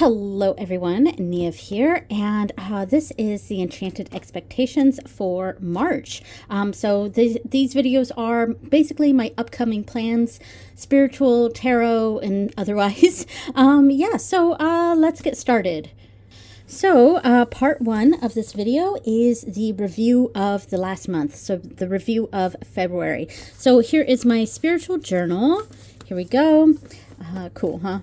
Hello everyone, Niev here, and this is the Enchanted Expectations for March. These videos are basically my upcoming plans, spiritual, tarot, and otherwise. Let's get started. So, part one of this video is the review of the last month, so the review of February. So here is my spiritual journal. Here we go. Cool, huh?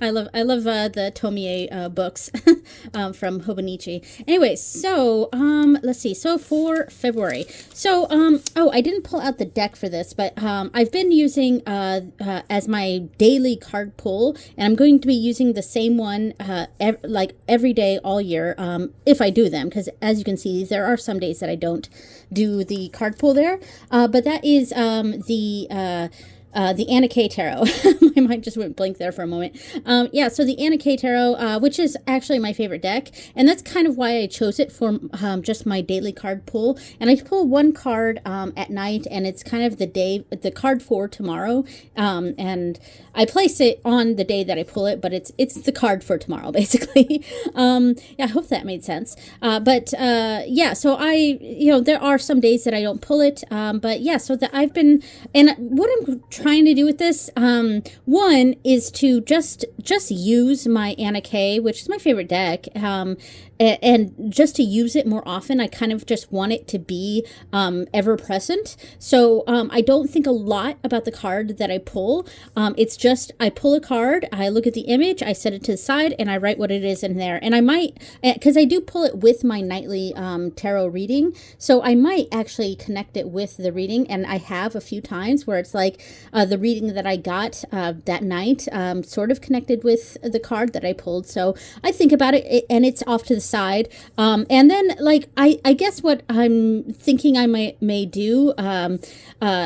I love the Tomie books from Hobonichi. Anyway, so let's see. So for February, I didn't pull out the deck for this, but I've been using as my daily card pull, and I'm going to be using the same one every day all year if I do them, because as you can see, there are some days that I don't do the card pull there, but that is the Anna K Tarot. My mind just went blank there for a moment. So the Anna K Tarot, which is actually my favorite deck, and that's kind of why I chose it for just my daily card pull. And I pull one card at night, and it's kind of the card for tomorrow. And I place it on the day that I pull it, but it's the card for tomorrow, basically. I hope that made sense. So there are some days that I don't pull it, I've been, and what I'm trying to do with this, one is to just use my Anna K, which is my favorite deck, and just to use it more often. I kind of just want it to be ever present. So I don't think a lot about the card that I pull. It's just I pull a card, I look at the image, I set it to the side, and I write what it is in there. And I might, because I do pull it with my nightly tarot reading, so I might actually connect it with the reading. And I have a few times where it's like the reading that I got that night sort of connected with the card that I pulled. So I think about it, and it's off to the side. And then, I guess what I'm thinking I may do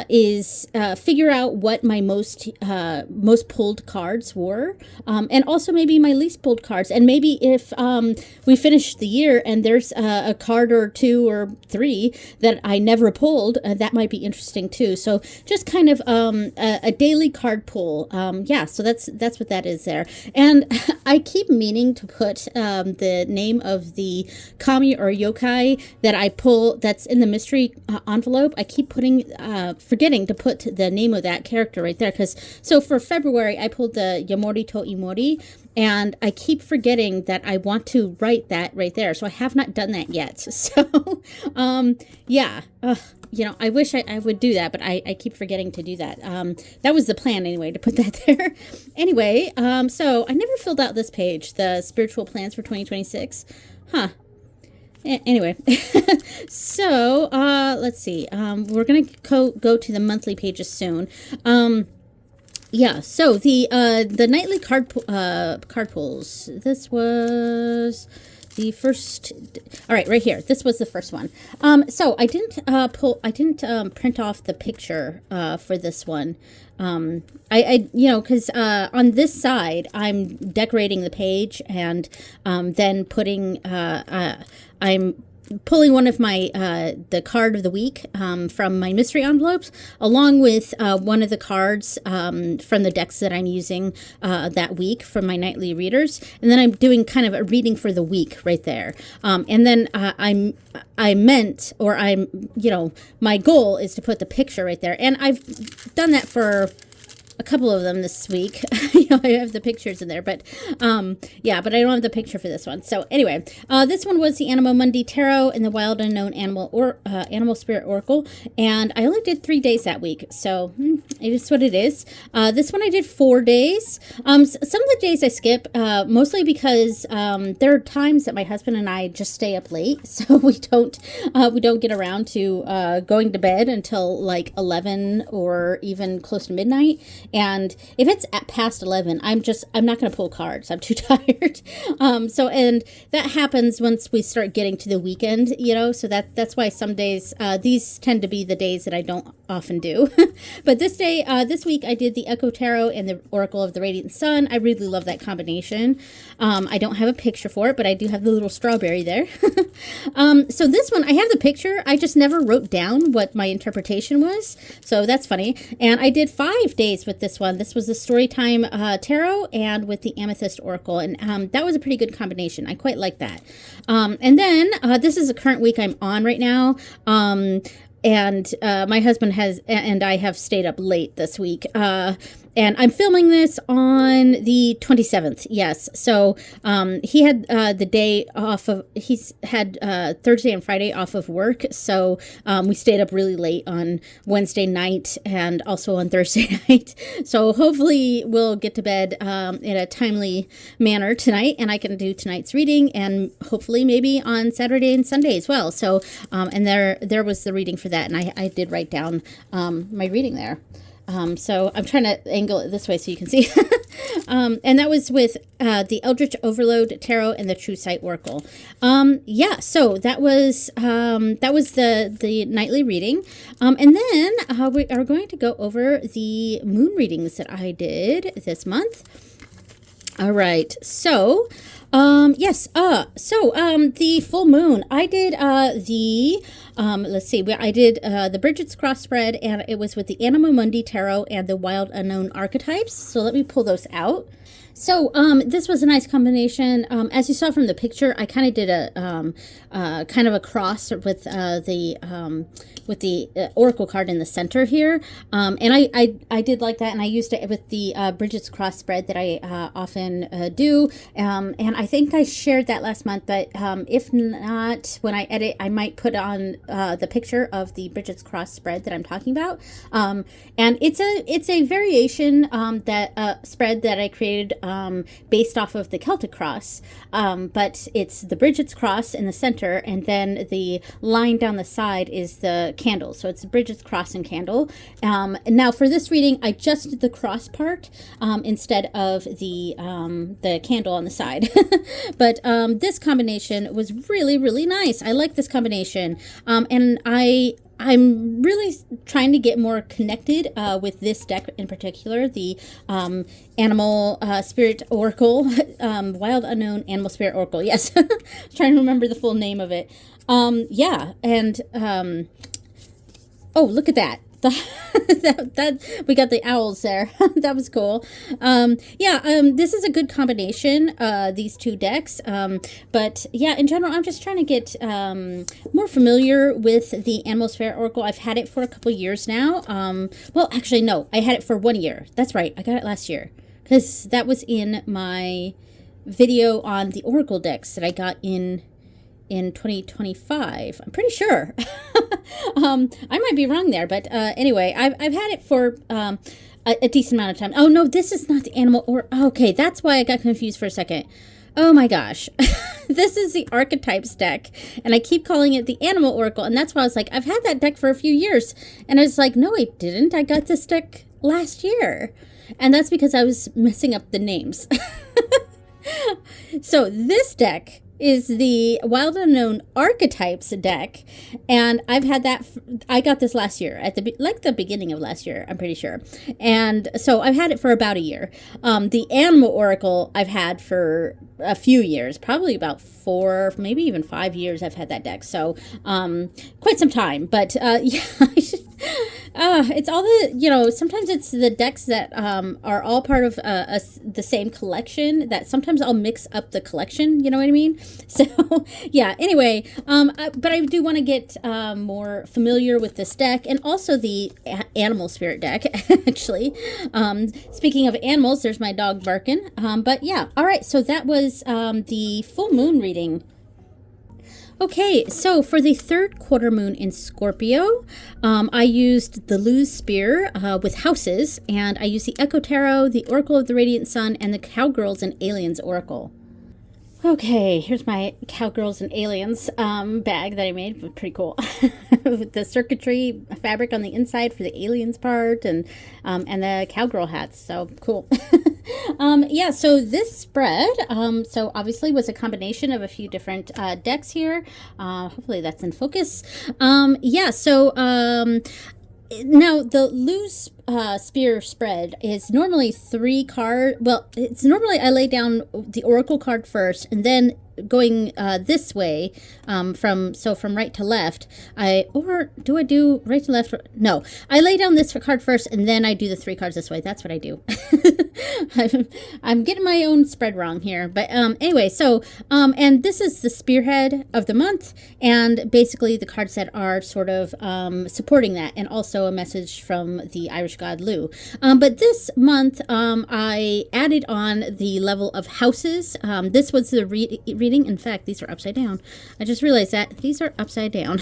is figure out what my most pulled cards were, and also maybe my least pulled cards. And maybe if we finish the year and there's a card or two or three that I never pulled, that might be interesting too. So just kind of a daily card pull. So that's what that is there. And I keep meaning to put the name of the kami or yokai that I pull that's in the mystery envelope. I keep forgetting to put the name of that character right there, so for February I pulled the Yamori to Imori, and I keep forgetting that I want to write that right there, so I have not done that yet. So I wish I would do that, but I keep forgetting to do that. That was the plan anyway, to put that there. Anyway, so I never filled out this page, the spiritual plans for 2026. Anyway, so let's see. We're gonna go to the monthly pages soon. So the nightly card pulls. This was the first. All right, right here. This was the first one. So I didn't print off the picture for this one. Because on this side I'm decorating the page, and then putting I'm pulling one of my the card of the week from my mystery envelopes, along with one of the cards from the decks that I'm using that week from my nightly readers, and then I'm doing kind of a reading for the week right there. And then my goal is to put the picture right there, and I've done that for a couple of them this week. I have the pictures in there, but but I don't have the picture for this one. So anyway, this one was the Animo Mundi Tarot and the Wild Unknown Animal Spirit Oracle, and I only did 3 days that week, so it is what it is. This one I did 4 days. Some of the days I skip, mostly because there are times that my husband and I just stay up late, so we don't get around to going to bed until like 11 or even close to midnight. And if it's past 11, I'm not going to pull cards. I'm too tired. And that happens once we start getting to the weekend, so that's why some days, these tend to be the days that I don't often do. But this week I did the Echo Tarot and the Oracle of the Radiant Sun. I really love that combination. I don't have a picture for it, but I do have the little strawberry there. So this one, I have the picture. I just never wrote down what my interpretation was. So that's funny. And I did 5 days with this one. This was the Storytime Tarot and with the Amethyst Oracle, and that was a pretty good combination. I quite like that. And then this is the current week I'm on right now. And my husband and I have stayed up late this week. And I'm filming this on the 27th. Yes. So he had the day off of, he's had Thursday and Friday off of work. So we stayed up really late on Wednesday night and also on Thursday night. So hopefully we'll get to bed in a timely manner tonight, and I can do tonight's reading, and hopefully maybe on Saturday and Sunday as well. So, and there was the reading for that. And I did write down my reading there. So I'm trying to angle it this way so you can see. And that was with the Eldritch Overload Tarot and the True Sight Oracle. Yeah, so that was the nightly reading. And then we are going to go over the moon readings that I did this month. All right, so yes, the full moon, I did let's see, I did the Bridget's Cross spread, and it was with the Anima Mundi Tarot and the Wild Unknown Archetypes. So let me pull those out. So this was a nice combination. As you saw from the picture, I kind of did a kind of a cross with the Oracle card in the center here, and I did like that, and I used it with the Bridget's Cross spread that I often do, and I think I shared that last month. But if not, when I edit, I might put on the picture of the Bridget's Cross spread that I'm talking about, and it's a variation that spread that I created. Based off of the Celtic Cross, but it's the Bridget's Cross in the center, and then the line down the side is the candle. So it's the Bridget's Cross and candle. Now for this reading, I just did the cross part instead of the candle on the side. But this combination was really, really nice. I like this combination, and I'm really trying to get more connected with this deck in particular, the Animal Spirit Oracle, Wild Unknown Animal Spirit Oracle. Yes, I was trying to remember the full name of it. Yeah, and oh, look at that. That we got the owls there. That was cool. This is a good combination, these two decks. But yeah, in general, I'm just trying to get more familiar with the Animal Spirit Oracle. I've had it for a couple years now. Well, actually, no, I had it for 1 year. That's right. I got it last year because that was in my video on the Oracle decks that I got in 2025. I'm pretty sure. I might be wrong there, but anyway, I've had it for a decent amount of time. Oh no, this is not the animal, or okay, that's why I got confused for a second. Oh my gosh. This is the Archetypes deck, and I keep calling it the Animal Oracle, and that's why I was like, I've had that deck for a few years, and I was like, no, I didn't. I got this deck last year, and that's because I was messing up the names. So this deck is the Wild Unknown Archetypes deck, and I've had that. I got this last year at the beginning of last year, I'm pretty sure, and so I've had it for about a year. The Animal Oracle I've had for a few years, probably about 4, maybe even 5 years. I've had that deck, so quite some time. But yeah, it's all the sometimes it's the decks that are all part of the same collection that sometimes I'll mix up the collection. You know what I mean? So yeah, anyway, but I do want to get more familiar with this deck, and also the Animal Spirit deck, actually. Speaking of animals, there's my dog barking. But yeah, all right, so that was the full moon reading. Okay, so for the third quarter moon in Scorpio, I used the Luz Spear with houses, and I used the Echo Tarot, the Oracle of the Radiant Sun, and the Cowgirls and Aliens Oracle. Okay, here's my Cowgirls and Aliens bag that I made. Pretty cool. With the circuitry fabric on the inside for the aliens part, and the cowgirl hats. So cool. Yeah, so this spread, so obviously was a combination of a few different decks here. Hopefully that's in focus. Yeah, so now the Luz Spear spread is normally 3 card. Well, it's normally I lay down the Oracle card first, and then going this way, from right to left, or do I do right to left? No, I lay down this card first, and then I do the 3 cards this way. That's what I do. I'm getting my own spread wrong here, but anyway, so and this is the spearhead of the month, and basically the cards that are sort of supporting that, and also a message from the Irish god Lugh. But this month, I added on the level of houses. This was the reading. In fact, these are upside down. I just realized that these are upside down.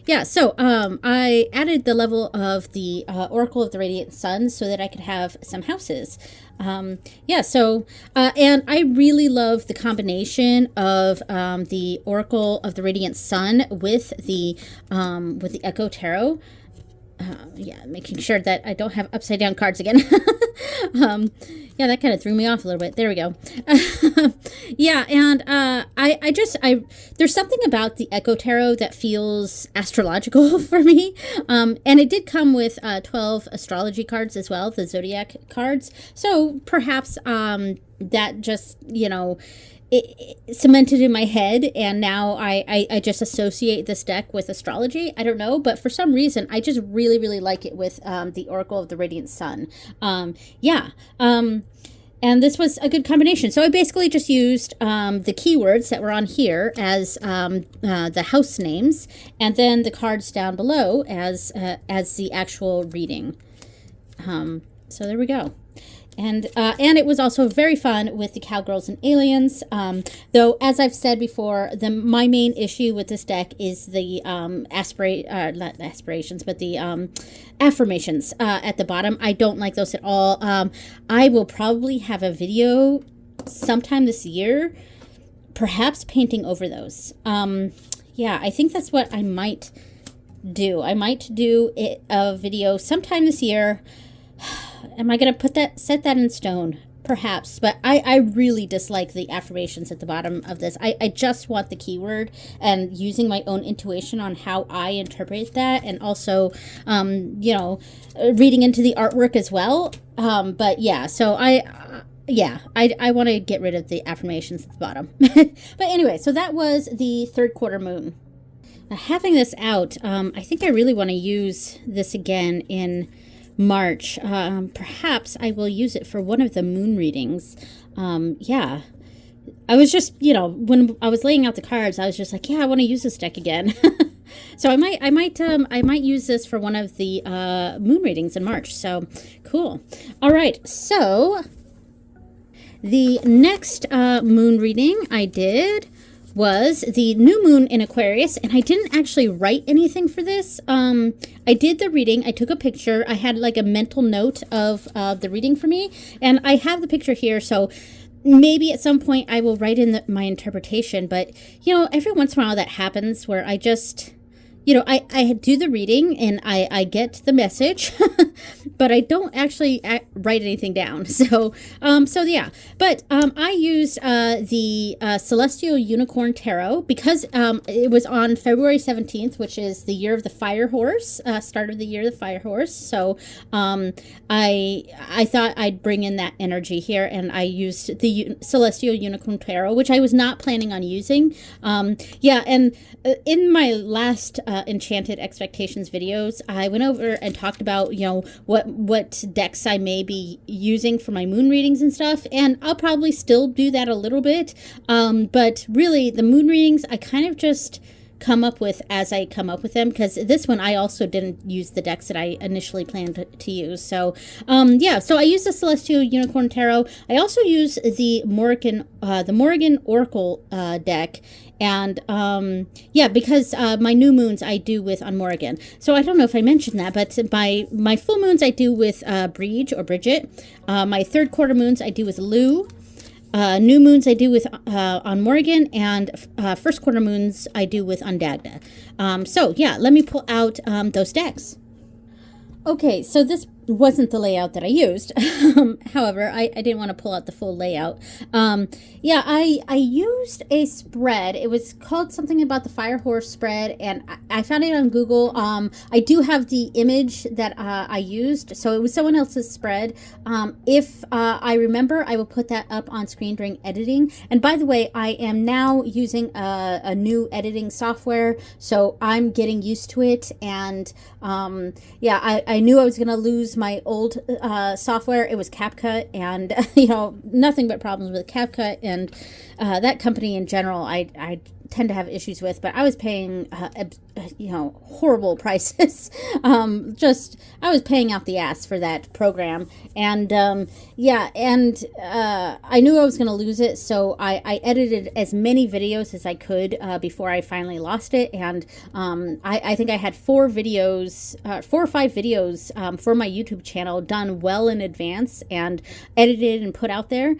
Yeah, so I added the level of the Oracle of the Radiant Sun so that I could have some houses. Yeah, so and I really love the combination of the Oracle of the Radiant Sun with the Echo Tarot. Yeah, making sure that I don't have upside down cards again. Yeah, that kind of threw me off a little bit. There we go. Yeah, and I there's something about the Echo Tarot that feels astrological for me. And it did come with 12 astrology cards as well, the zodiac cards. So perhaps that just, it cemented in my head, and now I just associate this deck with astrology. I don't know, but for some reason I just really, really like it with the Oracle of the Radiant Sun. Yeah, and this was a good combination. So I basically just used the keywords that were on here as the house names, and then the cards down below as the actual reading. So there we go. And it was also very fun with the Cowgirls and Aliens. Though, as I've said before, my main issue with this deck is the not aspirations, but the affirmations at the bottom. I don't like those at all. I will probably have a video sometime this year, perhaps painting over those. Yeah, I think that's what I might do. I might do a video sometime this year. Am I going to set that in stone? Perhaps, but I really dislike the affirmations at the bottom of this. I just want the keyword and using my own intuition on how I interpret that, and also, reading into the artwork as well. But yeah, so I want to get rid of the affirmations at the bottom. But anyway, so that was the third quarter moon. Now, having this out, I think I really want to use this again in March. Perhaps I will use it for one of the moon readings. Yeah, I was just, when I was laying out the cards, I was just like, yeah, I want to use this deck again. So I might use this for one of the moon readings in March. So cool. All right. So the next moon reading I did was the new moon in Aquarius, and I didn't actually write anything for this. I did the reading, I took a picture, I had like a mental note of the reading for me, and I have the picture here, so maybe at some point I will write in my interpretation, but every once in a while that happens where I just, I do the reading and I get the message, but I don't actually write anything down. So yeah. But I used the Celestial Unicorn Tarot because it was on February 17th, which is the year of the Fire Horse, start of the year of the Fire Horse. So I thought I'd bring in that energy here, and I used the Celestial Unicorn Tarot, which I was not planning on using. Yeah, and in my last Enchanted Expectations videos, I went over and talked about, what decks I may be using for my moon readings and stuff, and I'll probably still do that a little bit, but really the moon readings I kind of just come up with as I come up with them, because this one I also didn't use the decks that I initially planned to use. So yeah, so I used the Celestial Unicorn Tarot. I also use the Morgan Oracle deck, and yeah, because my new moons I do with on Morgan. So I don't know if I mentioned that, but my full moons I do with Bridget. My third quarter moons I do with Lugh. New moons I do with on Morgan, and first quarter moons I do with Undagda. So yeah, let me pull out those decks. Okay, so this wasn't the layout that I used. However, I didn't want to pull out the full layout. Yeah, I used a spread. It was called something about the Fire Horse spread, and I found it on Google. I do have the image that I used, so it was someone else's spread. If I remember, I will put that up on screen during editing. And by the way, I am now using a new editing software, so I'm getting used to it. And yeah, I knew I was going to lose my old software. It was CapCut, and you know, nothing but problems with CapCut, and that company in general I tend to have issues with. But I was paying you know, horrible prices. Just I was paying out the ass for that program, and yeah, and I knew I was going to lose it, so I edited as many videos as I could before I finally lost it. And I think I had 4 or 5 videos for my YouTube channel done well in advance and edited and put out there.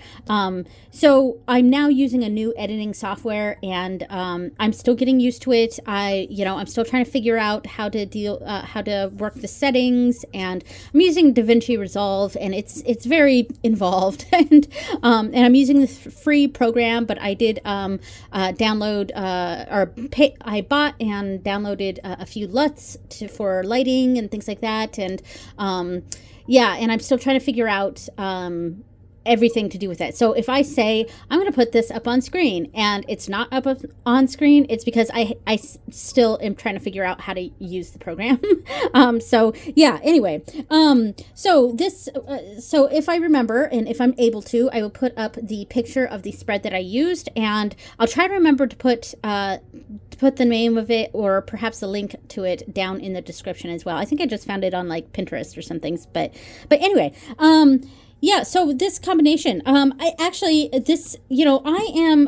So I'm now using a new editing software, and I'm still getting used to it. I'm still trying to figure out how to work the settings, and I'm using DaVinci Resolve, and it's very involved. and I'm using the free program, but I did download I bought and downloaded a few LUTs for lighting and things like that, and yeah, and I'm still trying to figure out everything to do with it. So if I say I'm going to put this up on screen and it's not up on screen, it's because I still am trying to figure out how to use the program. So yeah, anyway, so if I remember, and if I'm able to, I will put up the picture of the spread that I used, and I'll try to remember to put the name of it, or perhaps a link to it, down in the description as well. I think I just found it on like Pinterest or some things, but anyway, yeah, so this combination, I am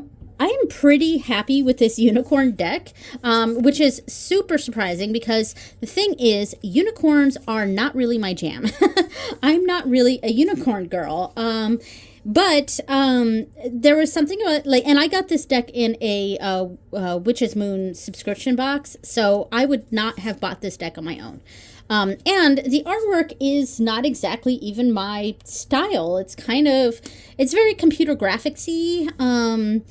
pretty happy with this unicorn deck, which is super surprising, because the thing is, unicorns are not really my jam. I'm not really a unicorn girl. But there was something about, like, and I got this deck in a Witch's Moon subscription box, so I would not have bought this deck on my own. And the artwork is not exactly even my style. It's very computer graphics-y.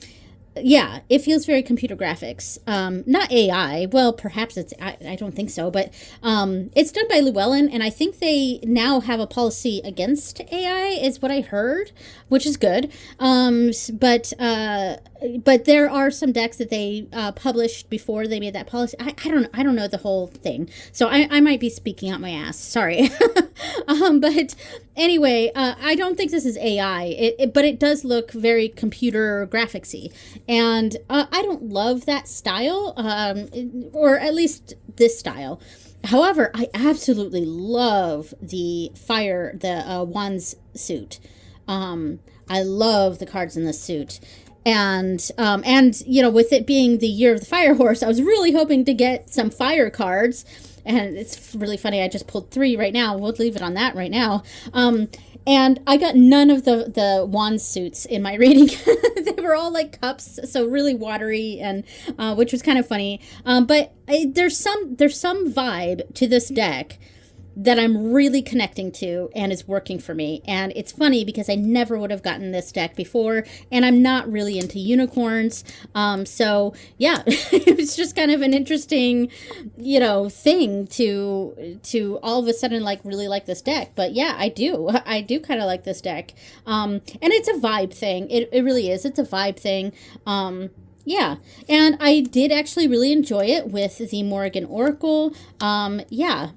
Yeah, it feels very computer graphics. Not AI. Well, perhaps I don't think so, but it's done by Llewellyn, and I think they now have a policy against AI, is what I heard, which is good. But there are some decks that they published before they made that policy. I don't know the whole thing, so I might be speaking out my ass. Sorry. But anyway, I don't think this is AI, but it does look very computer graphicsy. And I don't love that style, or at least this style. However, I absolutely love the Wands suit. I love the cards in this suit. And you know, with it being the year of the Fire Horse, I was really hoping to get some fire cards. And it's really funny, I just pulled 3 right now. We'll leave it on that right now. And I got none of the wand suits in my reading. They were all like cups, so really watery, and which was kind of funny. But there's some vibe to this deck that I'm really connecting to, and is working for me. And it's funny because I never would have gotten this deck before, and I'm not really into unicorns. So yeah, it was just kind of an interesting, you know, thing to all of a sudden like really like this deck. But yeah, I do kind of like this deck. And it's a vibe thing. It really is. It's a vibe thing. Yeah, and I did actually really enjoy it with the Morrigan Oracle. Yeah.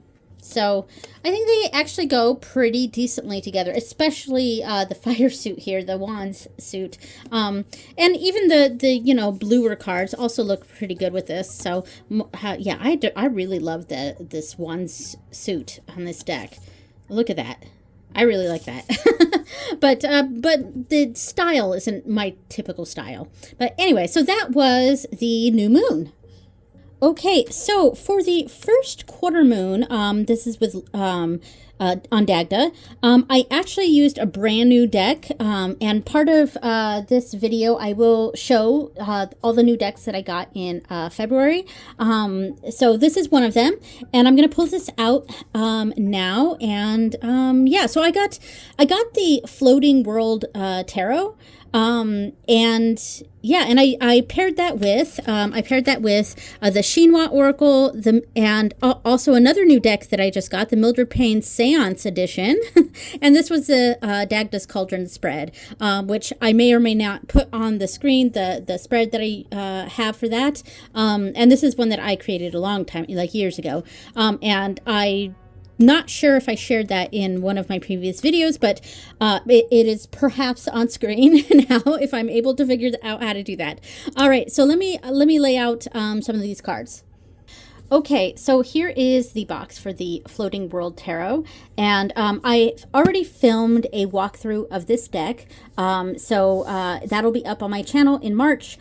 So I think they actually go pretty decently together, especially the fire suit here, the wands suit. And even the you know, bluer cards also look pretty good with this. So yeah, I really love this wands suit on this deck. Look at that. I really like that. But the style isn't my typical style. But anyway, so that was the new moon. Okay, so for the first quarter moon, this is with on Dagda. I actually used a brand new deck, and part of this video I will show all the new decks that I got in February. So this is one of them, and I'm gonna pull this out now. And yeah, so I got the Floating World Tarot. And yeah, and I paired that with the Shinwa Oracle, and also another new deck that I just got, the Mildred Payne Seance Edition, and this was the Dagda's Cauldron spread, which I may or may not put on the screen, the spread that I have for that, and this is one that I created a long time, like years ago, and I. Not sure if I shared that in one of my previous videos, but it is perhaps on screen now if I'm able to figure out how to do that. All right, so let me lay out some of these cards. Okay, so here is the box for the Floating World Tarot, and I've already filmed a walkthrough of this deck, so that'll be up on my channel in March.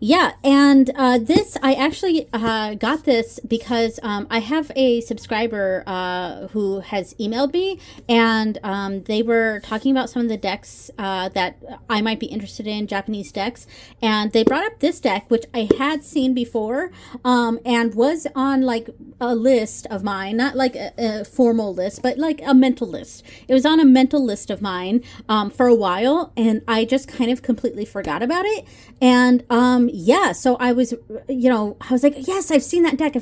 Yeah, and this, I actually got this because I have a subscriber who has emailed me, and they were talking about some of the decks that I might be interested in, Japanese decks, and they brought up this deck, which I had seen before, and was on like a list of mine, not like a formal list, but like a mental list. It was on a mental list of mine for a while, and I just kind of completely forgot about it. And yeah, so I was, I was like, yes, I've seen that deck.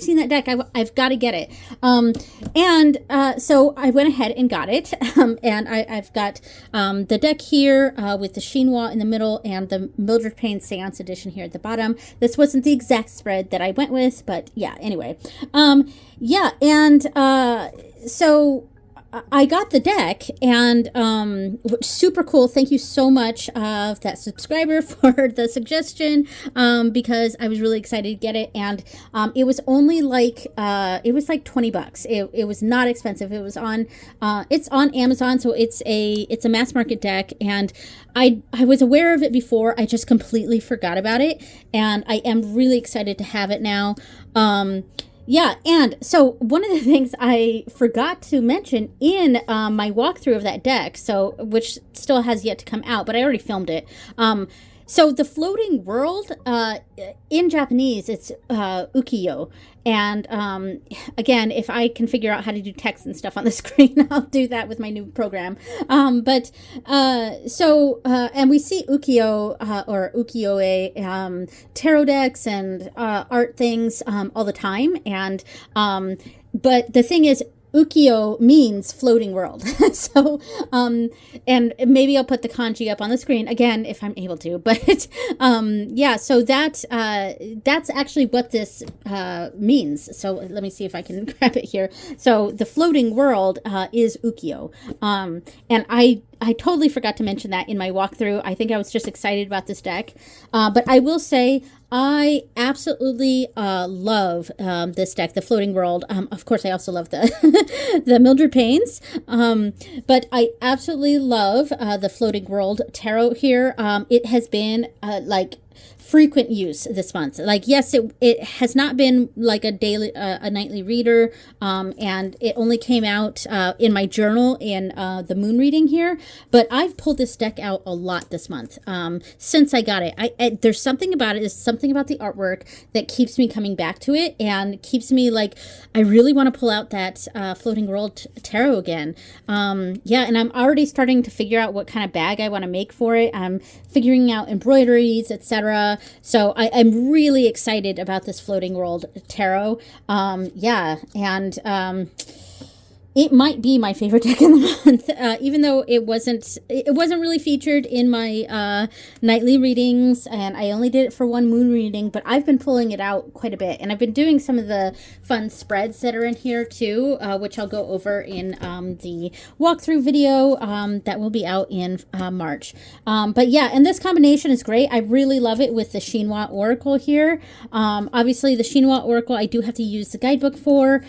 I've got to get it. And so I went ahead and got it. And I've got the deck here with the Shinwa in the middle and the Mildred Payne Seance Edition here at the bottom. This wasn't the exact spread that I went with, but yeah, anyway. Yeah, and so I got the deck, and super cool. Thank you so much of that subscriber for the suggestion, because I was really excited to get it, and it was only like $20. It was not expensive. It was on it's on Amazon, so it's a mass market deck, and I was aware of it before. I just completely forgot about it, and I am really excited to have it now. Yeah, and so one of the things I forgot to mention in my walkthrough of that deck, so which still has yet to come out, but I already filmed it. So the Floating World, in Japanese, it's ukiyo. And again, if I can figure out how to do text and stuff on the screen, I'll do that with my new program. And we see ukiyo or ukiyo-e tarot decks and art things all the time. And but the thing is, ukiyo means floating world. So, and maybe I'll put the kanji up on the screen again if I'm able to, but, yeah, so that's actually what this, means. So let me see if I can grab it here. So the floating world, is ukiyo. And I totally forgot to mention that in my walkthrough. I think I was just excited about this deck. But I will say, I absolutely love this deck, the Floating World. Of course, I also love the the Mildred Paynes. But I absolutely love the Floating World Tarot here. It has been like frequent use this month. Like, yes, it has not been like a nightly reader, and it only came out in my journal in the moon reading here, but I've pulled this deck out a lot this month since I got it. There's something about it, there's something about the artwork that keeps me coming back to it and keeps me like, I really want to pull out that Floating World Tarot again. Yeah, and I'm already starting to figure out what kind of bag I want to make for it. I'm figuring out embroideries, etc. So I'm really excited about this Floating World Tarot. Yeah, and it might be my favorite deck in the month, even though it wasn't really featured in my nightly readings, and I only did it for one moon reading, but I've been pulling it out quite a bit, and I've been doing some of the fun spreads that are in here too, which I'll go over in the walkthrough video that will be out in March. But yeah, and this combination is great. I really love it with the Shinwa Oracle here. Obviously, the Shinwa Oracle I do have to use the guidebook for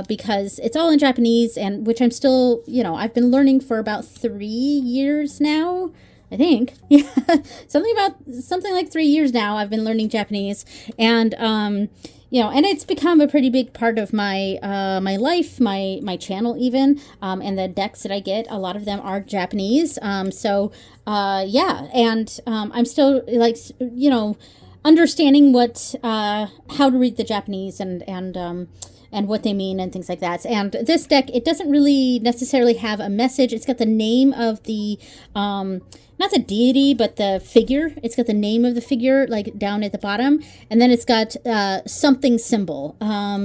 because it's all in Japanese, and which I'm still, I've been learning for about 3 years now. I think. Yeah, something like 3 years now. I've been learning Japanese, and you know, and it's become a pretty big part of my my life, my channel even, and the decks that I get. A lot of them are Japanese. So yeah, and I'm still like, you know, understanding what how to read the Japanese and what they mean and things like that. And this deck, it doesn't really necessarily have a message. It's got the name of the, not the deity, but the figure. It's got the name of the figure, like, down at the bottom. And then it's got something symbol.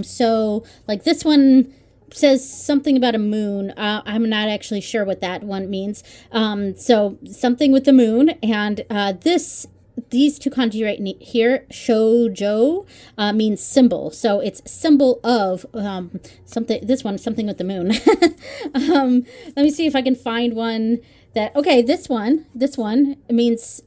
So, like, this one says something about a moon. I'm not actually sure what that one means. So, something with the moon. And these two kanji right here, shoujo, means symbol. So it's symbol of something. This one, something with the moon. Let me see if I can find one that. Okay, this one means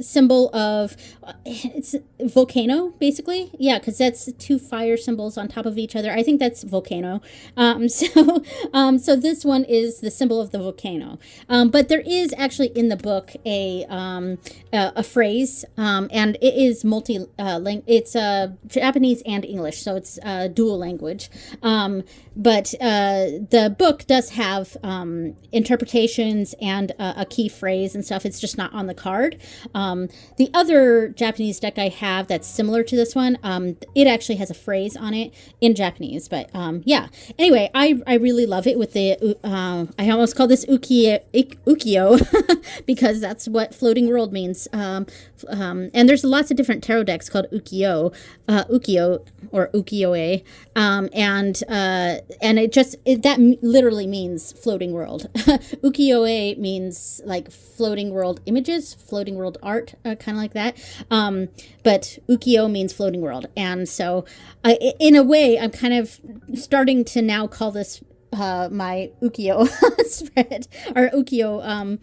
symbol of. It's volcano, basically. Yeah, because that's two fire symbols on top of each other. I think that's volcano. So this one is the symbol of the volcano. But there is actually in the book a phrase, and it is it's Japanese and English, so it's dual language. But the book does have interpretations and a key phrase and stuff. It's just not on the card. The other Japanese deck I have that's similar to this one, it actually has a phrase on it in Japanese. But yeah. Anyway, I really love it with the, I almost call this ukiyo because that's what floating world means. And there's lots of different tarot decks called ukiyo or ukiyo-e. And that literally means floating world. Ukiyo-e means like floating world images, floating world art, kind of like that. But ukiyo means floating world. And so in a way, I'm kind of starting to now call this my ukiyo spread or ukiyo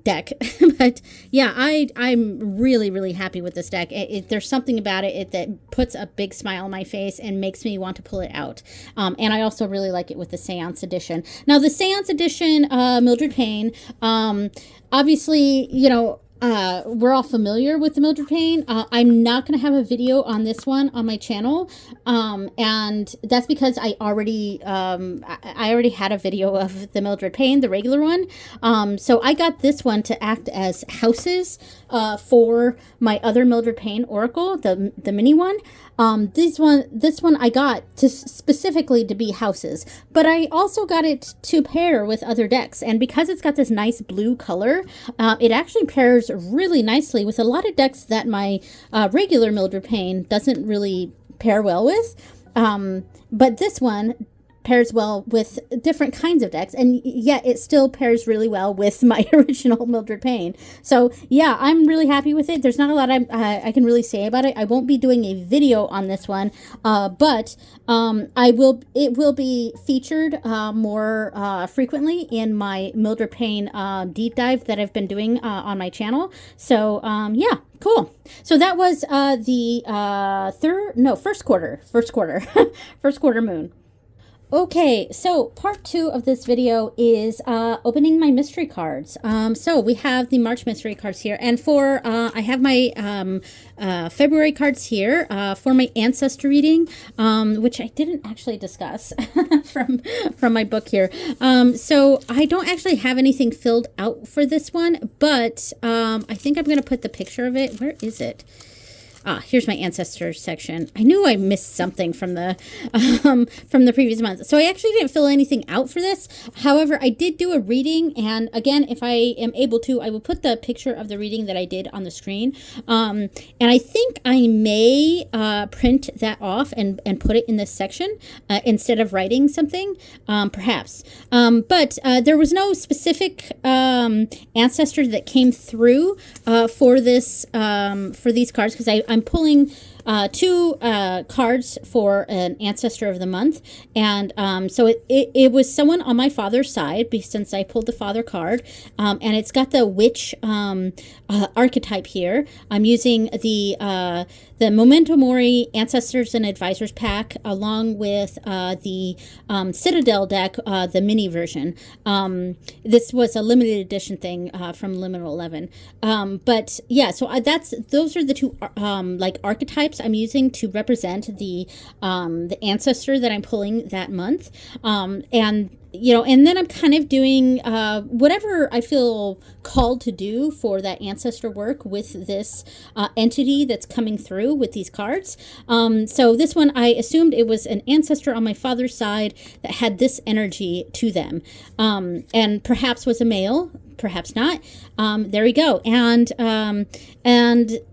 deck. But yeah, I'm really happy with this deck. There's something about it that puts a big smile on my face and makes me want to pull it out. And I also really like it with the Seance Edition. Now the Seance Edition, Mildred Payne, obviously, you know, we're all familiar with the Mildred Payne. I'm not going to have a video on this one on my channel. And that's because I already had a video of the Mildred Payne, the regular one. So I got this one to act as houses, for my other Mildred Payne Oracle, the mini one. This one I got specifically to be houses, but I also got it to pair with other decks. And because it's got this nice blue color, it actually pairs really nicely with a lot of decks that my regular Mildred Payne doesn't really pair well with. But this one pairs well with different kinds of decks, and yet it still pairs really well with my original Mildred Payne. So yeah, I'm really happy with it. There's not a lot I can really say about it. I won't be doing a video on this one, but it will be featured more frequently in my Mildred Payne deep dive that I've been doing on my channel. So yeah, cool. So that was the first quarter first quarter moon. Okay, so part 2 of this video is opening my mystery cards. So we have the March mystery cards here, and I have my February cards here for my ancestor reading, which I didn't actually discuss from my book here. So I don't actually have anything filled out for this one, but I think I'm going to put the picture of it. Where is it? Here's my ancestors section. I knew I missed something from the previous month. So I actually didn't fill anything out for this. However, I did do a reading, and again, if I am able to, I will put the picture of the reading that I did on the screen. And I think I may print that off and put it in this section instead of writing something, perhaps. But there was no specific ancestor that came through for these cards, because I'm pulling two cards for an ancestor of the month. And so it was someone on my father's side, since I pulled the father card. And it's got the witch archetype here. I'm using the Momento Mori Ancestors and Advisors pack, along with the Citadel deck, the mini version. This was a limited edition thing from Liminal 11. But yeah, so those are the two like archetypes I'm using to represent the ancestor that I'm pulling that month. And you know, and then I'm kind of doing whatever I feel called to do for that ancestor work with this entity that's coming through with these cards. So this one, I assumed it was an ancestor on my father's side that had this energy to them, and perhaps was a male, perhaps not. There we go. And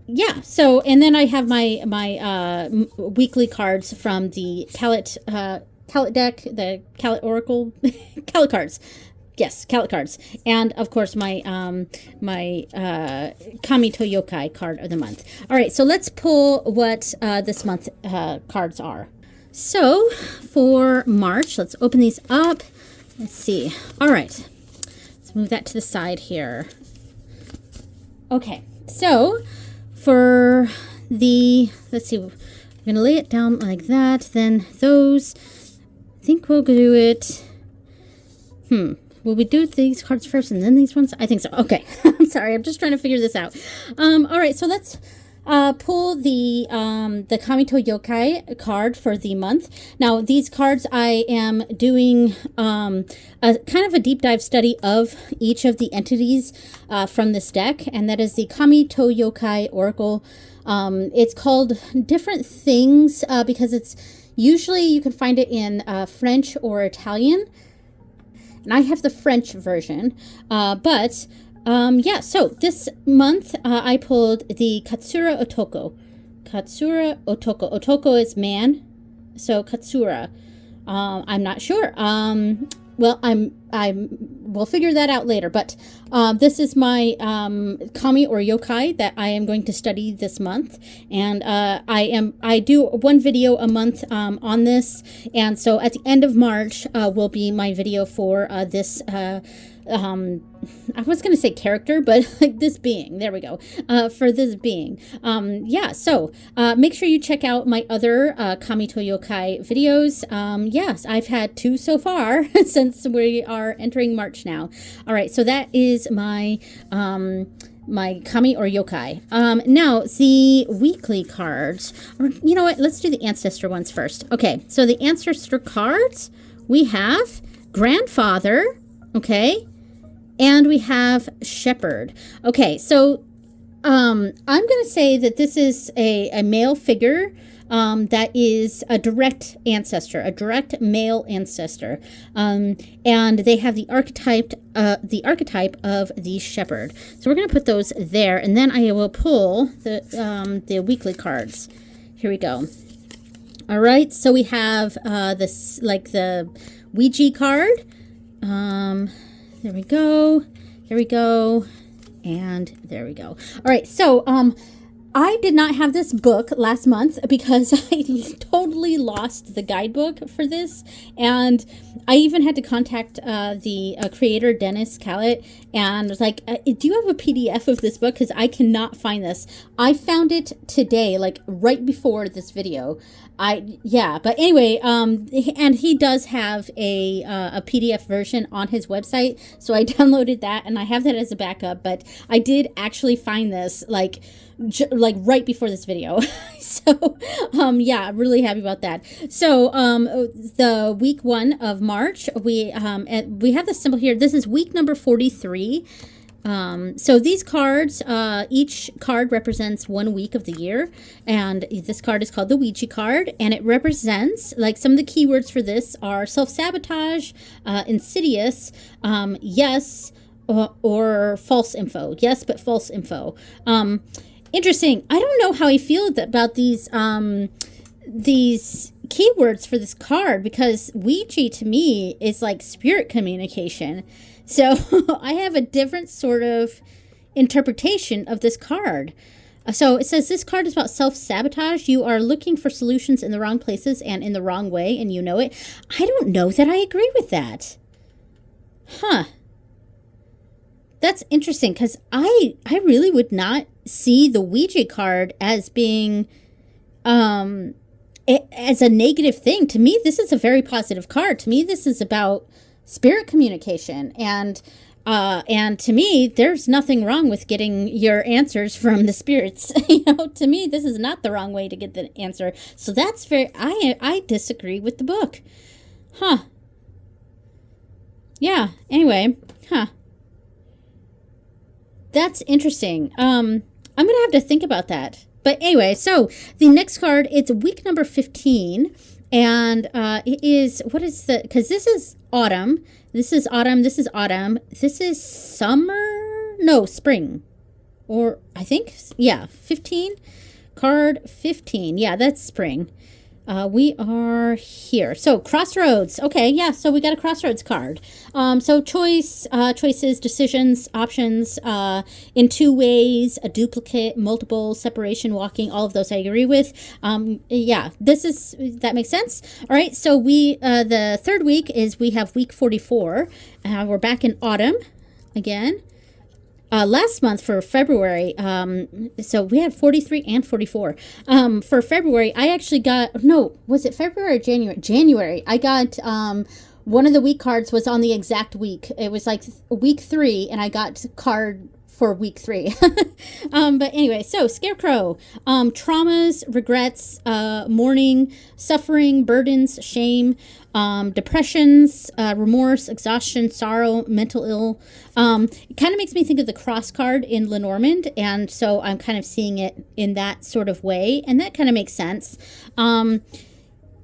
yeah, so, and then I have my weekly cards from the Kalat Deck, the Kalat Oracle, Kalat Cards. Yes, Kalat Cards. And, of course, my Kamito Yokai card of the month. All right, so let's pull what this month cards are. So, for March, let's open these up. Let's see. All right. Let's move that to the side here. Okay, so for let's see. We're going to lay it down like that. Then those... I think we'll do it. Will we do these cards first and then these ones? I think so. Okay. I'm sorry. I'm just trying to figure this out. All right. So let's pull the Kamito Yokai card for the month. Now, these cards I am doing a kind of a deep dive study of each of the entities from this deck, and that is the Kamito Yokai Oracle. It's called different things because it's usually you can find it in French or Italian, and I have the French version. Yeah, so this month I pulled the Katsura Otoko. Katsura Otoko. Otoko is man, so Katsura. I'm not sure. Well, we'll figure that out later. But this is my kami or yokai that I am going to study this month, and I do one video a month on this, and so at the end of March will be my video for this. I was going to say character, but like this being, there we go, for this being. Yeah, so make sure you check out my other Kamito Yokai videos. Yes, I've had 2 so far since we are entering March now. All right, so that is my my kami or yokai. Now, the weekly cards, or you know what, let's do the ancestor ones first. Okay, so the ancestor cards, we have grandfather, okay, and we have shepherd. Okay, so I'm going to say that this is a male figure that is a direct ancestor, a direct male ancestor, and they have the archetype of the shepherd. So we're going to put those there, and then I will pull the weekly cards. Here we go. All right, so we have this, like the Ouija card. There we go. Here we go. And there we go. All right. So, I did not have this book last month because I totally lost the guidebook for this. And I even had to contact the creator, Dennis Kalat, and was like, do you have a PDF of this book? Because I cannot find this. I found it today, like right before this video. But anyway, and he does have a PDF version on his website. So I downloaded that and I have that as a backup, but I did actually find this like right before this video. So, yeah, I'm really happy about that. So, the week 1 of March, we have the symbol here. This is week number 43. So these cards, each card represents 1 week of the year, and this card is called the Ouija card, and it represents, like, some of the keywords for this are self-sabotage, insidious, yes, or false info. Yes, but false info. Interesting. I don't know how I feel about these keywords for this card, because Ouija to me is like spirit communication. So I have a different sort of interpretation of this card. So it says this card is about self-sabotage. You are looking for solutions in the wrong places and in the wrong way, and you know it. I don't know that I agree with that. Huh. That's interesting, because I really would not see the Ouija card as being as a negative thing. To me, this is a very positive card. To me, this is about spirit communication, and to me, there's nothing wrong with getting your answers from the spirits. To me, this is not the wrong way to get the answer. So that's I disagree with the book. Huh. Yeah, anyway, huh. That's interesting. I'm going to have to think about that. But anyway, so the next card, it's week number 15. And it is, because this is autumn. This is autumn. This is autumn. This is summer? No, spring. Or I think, yeah, 15. Card 15. Yeah, that's spring. We are here. So crossroads. Okay, yeah, so we got a crossroads card. So choices, decisions, options, in two ways, a duplicate, multiple, separation, walking, all of those I agree with. Yeah, that makes sense. All right, so the third week is we have week 44. We're back in autumn again. Last month for February, so we had 43 and 44. For February, I actually got, no, was it February or January? January. I got, one of the week cards was on the exact week. It was like week 3, and I got card for week 3. But anyway, so Scarecrow, traumas, regrets, mourning, suffering, burdens, shame, depressions, remorse, exhaustion, sorrow, mental ill. It kind of makes me think of the cross card in Lenormand, and so I'm kind of seeing it in that sort of way, and that kind of makes sense.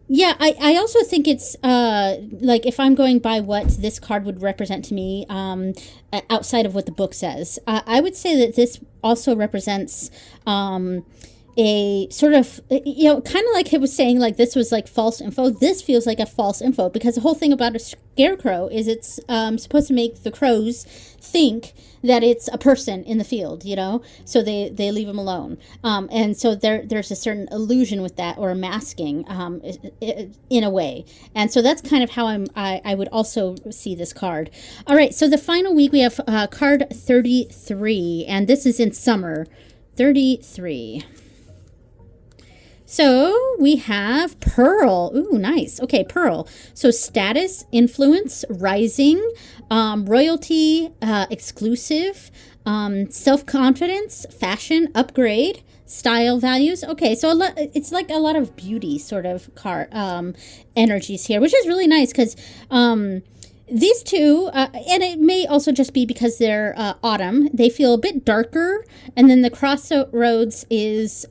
Yeah, I also think it's, like, if I'm going by what this card would represent to me, outside of what the book says, I would say that this also represents, a sort of, kind of like it was saying, like, this was like false info. This feels like a false info, because the whole thing about a scarecrow is it's supposed to make the crows think that it's a person in the field, so they leave them alone. And so there's a certain illusion with that, or a masking, in a way. And so that's kind of how I would also see this card. All right, so the final week we have card 33, and this is in summer. 33. So we have Pearl. Ooh, nice. Okay, Pearl. So status, influence, rising, royalty, exclusive, self-confidence, fashion, upgrade, style, values. Okay, so it's like a lot of beauty sort of energies here, which is really nice, because these two, and it may also just be because they're autumn, they feel a bit darker, and then the crossroads is...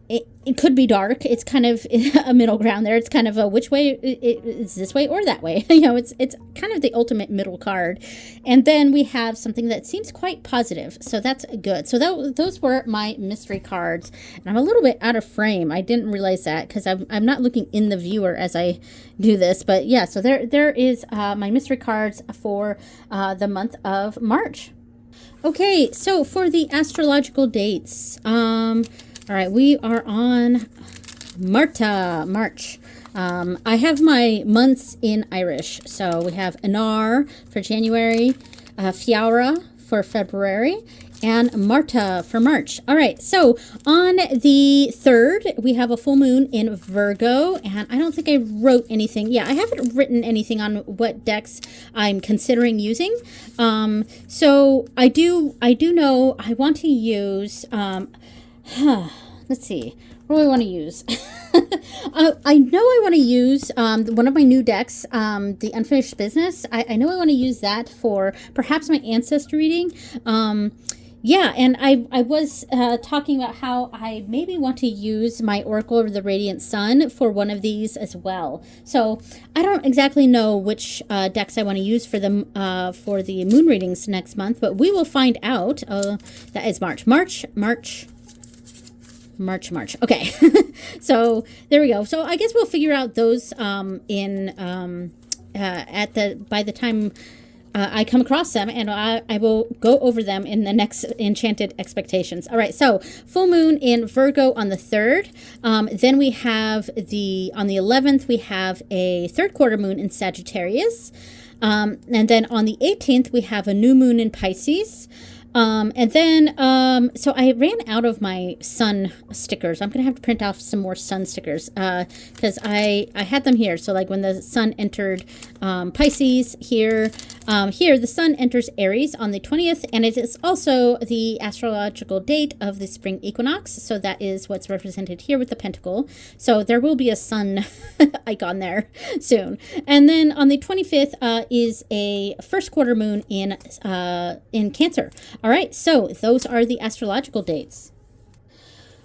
It could be dark. It's kind of a middle ground there. It's kind of a which way is this way or that way. It's kind of the ultimate middle card. And then we have something that seems quite positive. So that's good. So those were my mystery cards. And I'm a little bit out of frame. I didn't realize that, because I'm not looking in the viewer as I do this. But yeah, so there is my mystery cards for the month of March. Okay, so for the astrological dates, all right, we are on March. I have my months in Irish. So we have Anar for January, Fiaura for February, and Marta for March. All right, so on the 3rd, we have a full moon in Virgo, and I don't think I wrote anything. Yeah, I haven't written anything on what decks I'm considering using. So I do know I want to use... let's see. What do I want to use? I know I want to use one of my new decks, the Unfinished Business. I know I want to use that for perhaps my ancestor reading. Yeah, and I was talking about how I maybe want to use my Oracle of the Radiant Sun for one of these as well. So I don't exactly know which decks I want to use for the moon readings next month, but we will find out. That is March. Okay. So there we go. So I guess we'll figure out those by the time I come across them, and I will go over them in the next Enchanted Expectations. All right, so full moon in Virgo on the 3rd. Then we have on the 11th, we have a third quarter moon in Sagittarius. And then on the 18th, we have a new moon in Pisces. And then, so I ran out of my sun stickers. I'm going to have to print off some more sun stickers, because I had them here. So like when the sun entered, Pisces here, the sun enters Aries on the 20th, and it is also the astrological date of the spring equinox. So that is what's represented here with the pentacle. So there will be a sun icon there soon. And then on the 25th, is a first quarter moon in Cancer. All right, so those are the astrological dates.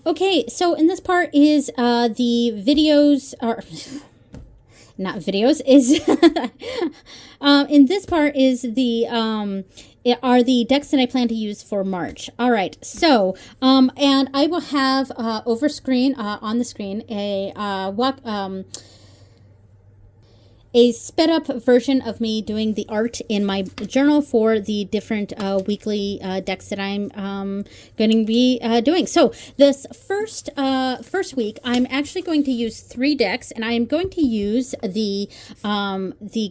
Okay, so in this part is the videos are not videos is in this part is the are the decks that I plan to use for March. All right, so and I will have over screen on the screen a sped up version of me doing the art in my journal for the different weekly decks that I'm going to be doing. So this first week, I'm actually going to use 3 decks, and I am going to use the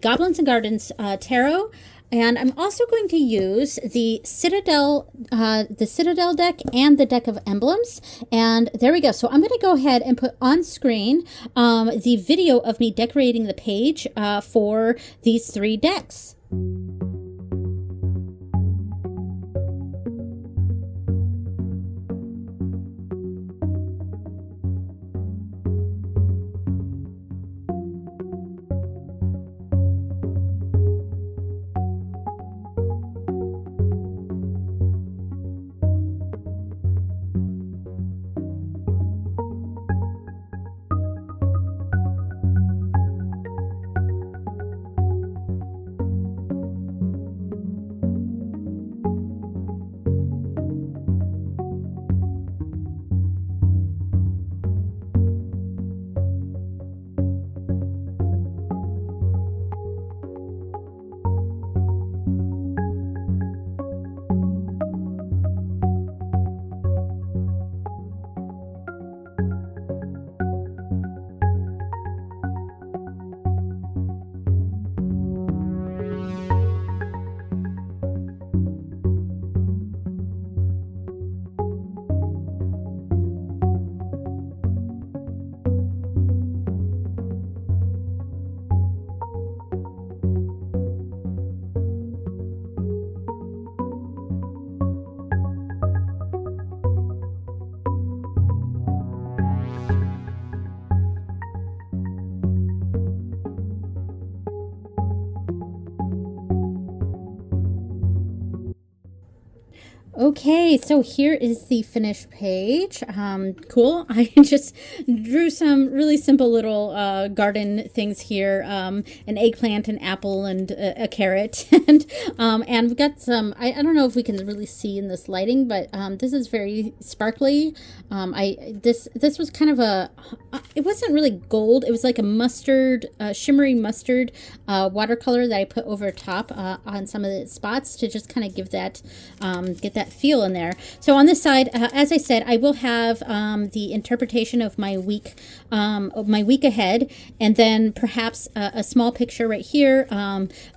Goblins and Gardens Tarot. And I'm also going to use the Citadel deck and the deck of emblems. And there we go. So I'm going to go ahead and put on screen the video of me decorating the page for these 3 decks. Okay, so here is the finished page. Cool. I just drew some really simple little garden things here. An eggplant, an apple, and a carrot. And we've got some, I don't know if we can really see in this lighting, but this is very sparkly. This was kind of it wasn't really gold. It was like a mustard, shimmery mustard watercolor that I put over top on some of the spots to just kind of give that, get that feel in there. So on this side, as I said, I will have the interpretation of my week ahead, and then perhaps a small picture right here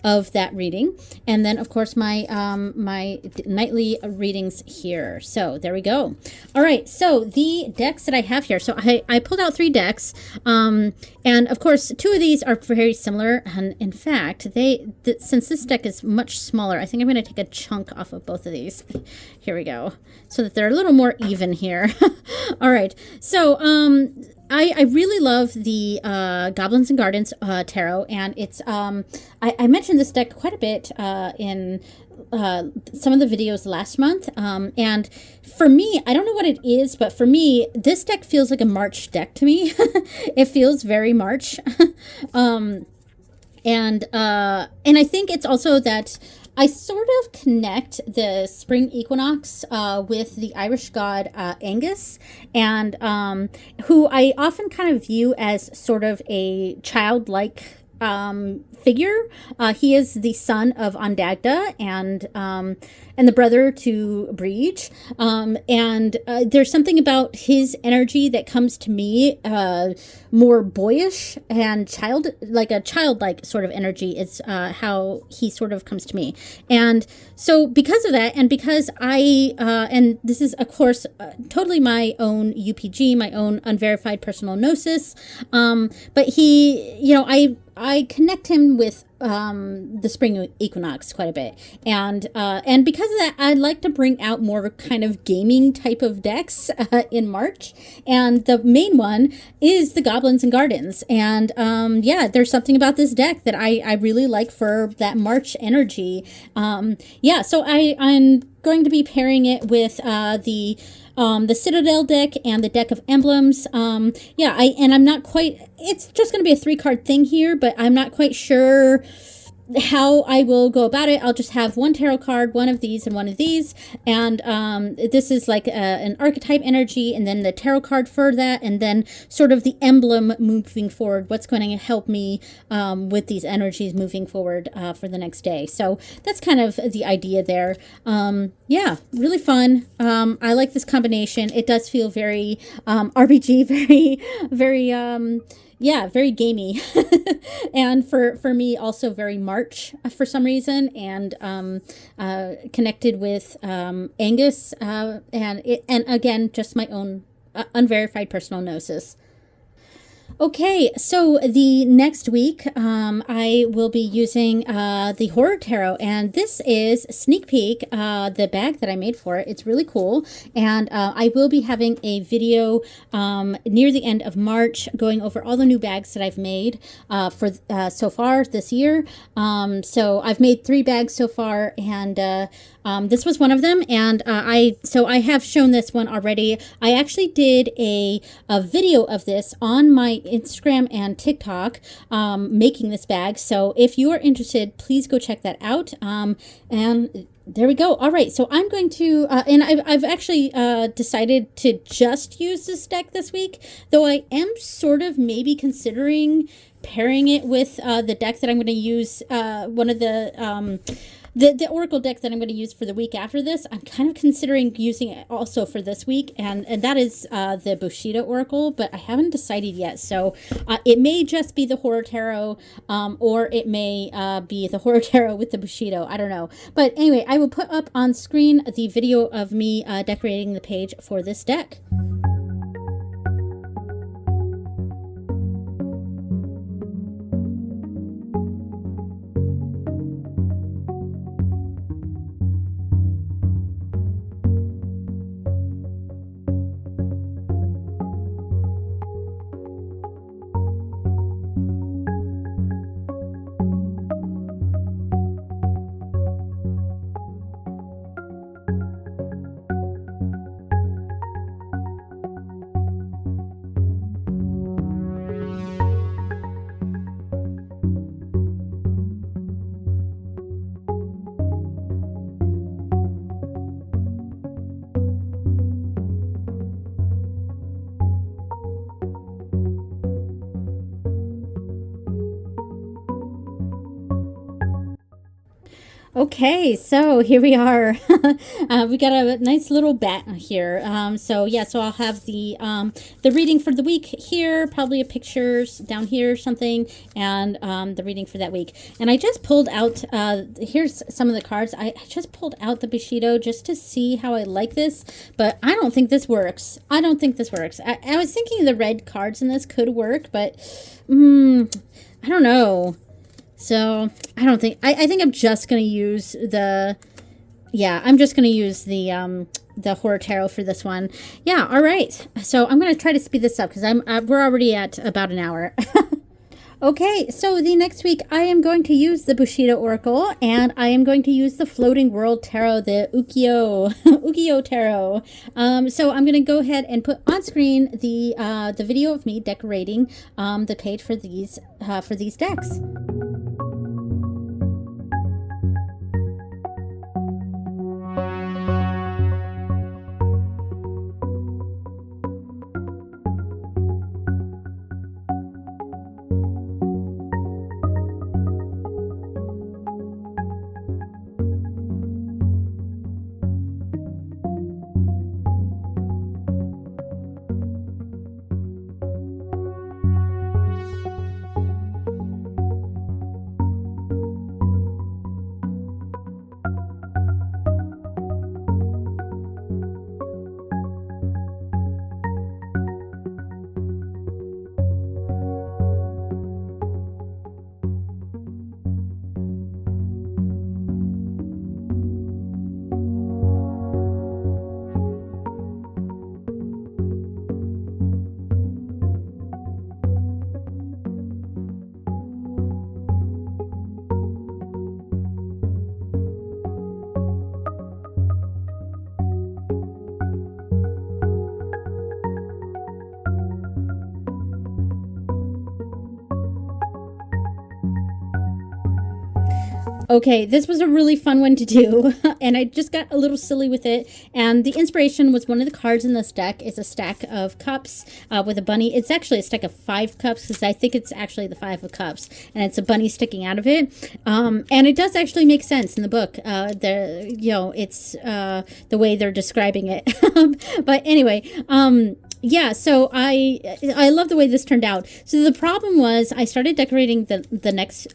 of that reading, and then of course my my nightly readings here. So there we go. All right, so the decks that I have here. So I pulled out 3 decks, and of course 2 of these are very similar, and in fact since this deck is much smaller, I think I'm going to take a chunk off of both of these. Here we go, so that they're a little more even here. All right, so I really love the Goblins and Gardens Tarot, and it's I mentioned this deck quite a bit in some of the videos last month, and for me, I don't know what it is, but for me, this deck feels like a March deck to me. It feels very March, and I think it's also that I sort of connect the spring equinox with the Irish god Angus, and who I often kind of view as sort of a childlike figure. He is the son of Ondagda and the brother to Breach. And there's something about his energy that comes to me more boyish and childlike sort of energy is how he sort of comes to me. And so because of that, and because and this is, of course, totally my own UPG, my own unverified personal gnosis, but he, I connect him with the spring equinox quite a bit, and because of that, I like to bring out more kind of gaming type of decks in March, and the main one is the Goblins and Gardens, and there's something about this deck that I really like for that March energy. So I'm going to be pairing it with the Citadel deck and the deck of emblems. I'm not quite, it's just going to be a 3-card thing here, but I'm not quite sure how I will go about it. I'll just have one tarot card, one of these and one of these, and this is like an archetype energy, and then the tarot card for that, and then sort of the emblem moving forward, what's going to help me with these energies moving forward for the next day. So that's kind of the idea there. Really fun. I like this combination. It does feel very RPG, very gamey. And for me also very March for some reason, and connected with Angus, and again, just my own unverified personal gnosis. Okay, so the next week, I will be using the Horror Tarot, and this is sneak peek, the bag that I made for it. It's really cool, and I will be having a video near the end of March going over all the new bags that I've made for so far this year. So I've made 3 bags so far, and this was one of them, and I have shown this one already. I actually did a video of this on my Instagram and TikTok, making this bag. So if you are interested, please go check that out. And there we go. All right, so I'm going to, and I've actually decided to just use this deck this week, though I am sort of maybe considering pairing it with the deck that I'm going to use, one of the Oracle deck that I'm going to use for the week after this. I'm kind of considering using it also for this week, and that is the Bushido Oracle, but I haven't decided yet. So it may just be the Horror Tarot, or it may be the Horror Tarot with the Bushido. I don't know. But anyway, I will put up on screen the video of me decorating the page for this deck. Okay, so here we are. We got a nice little bat here. So I'll have the reading for the week here, probably a pictures down here or something, and the reading for that week. And I just pulled out, here's some of the cards. I just pulled out the Bushido just to see how I like this, but I don't think this works. I was thinking the red cards in this could work, but I don't know. So I don't think, I think I'm just going to use the Horror Tarot for this one. Yeah. All right. So I'm going to try to speed this up because we're already at about an hour. Okay, so the next week I am going to use the Bushido Oracle, and I am going to use the Floating World Tarot, the Ukiyo Tarot. So I'm going to go ahead and put on screen the video of me decorating the page for these decks. Okay, this was a really fun one to do, and I just got a little silly with it. And the inspiration was one of the cards in this deck is a stack of cups with a bunny. It's actually a stack of 5 cups because I think it's actually the 5 of cups, and it's a bunny sticking out of it. And it does actually make sense in the book. It's the way they're describing it. But anyway, yeah, so I love the way this turned out. So the problem was I started decorating the next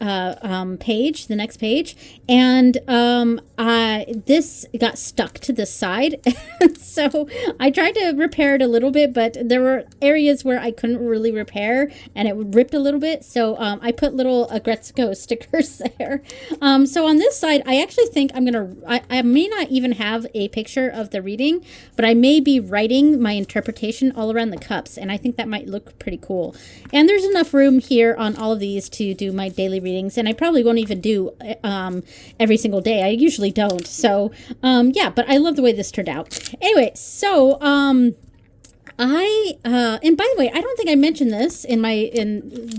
page, and this got stuck to the side. So I tried to repair it a little bit, but there were areas where I couldn't really repair, and it ripped a little bit. So I put little Agretzko stickers there. So on this side, I actually think I may not even have a picture of the reading, but I may be writing my interpretation all around the cups, and I think that might look pretty cool. And there's enough room here on all of these to do my daily readings, and I probably won't even do every single day. I usually don't. So yeah, but I love the way this turned out. Anyway, so and by the way, I don't think I mentioned this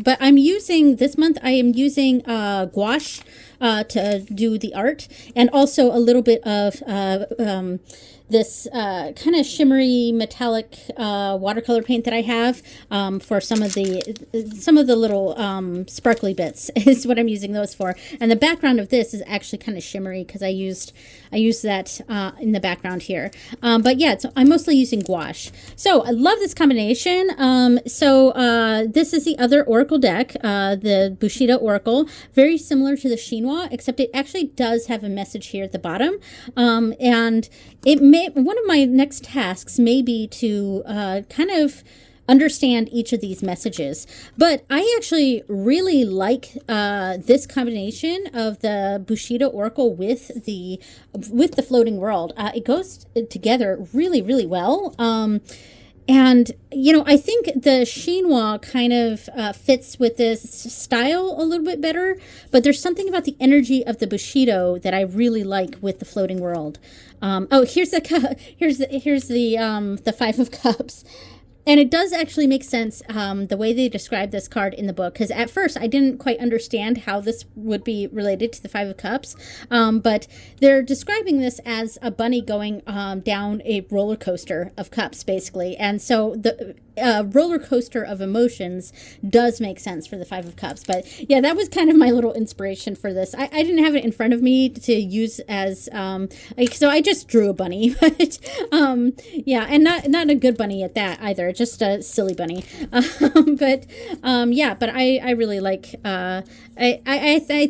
but I'm using this month. I am using gouache to do the art, and also a little bit of this kind of shimmery metallic watercolor paint that I have for some of the little sparkly bits is what I'm using those for. And the background of this is actually kind of shimmery because I used that in the background here. But yeah, I'm mostly using gouache. So I love this combination. This is the other Oracle deck, the Bushido Oracle, very similar to the Chinois, except it actually does have a message here at the bottom. And one of my next tasks may be to kind of understand each of these messages. But I actually really like this combination of the Bushido Oracle with the floating world. It goes together really, really well. And, I think the Chinois kind of fits with this style a little bit better, but there's something about the energy of the Bushido that I really like with the floating world. Here's the 5 of Cups. And it does actually make sense the way they describe this card in the book, because at first I didn't quite understand how this would be related to the 5 of Cups, but they're describing this as a bunny going down a roller coaster of cups, basically. And so the roller coaster of emotions does make sense for the 5 of Cups. But yeah, that was kind of my little inspiration for this. I didn't have it in front of me to use as so I just drew a bunny, but yeah, and not a good bunny at that either, just a silly bunny. But I really like I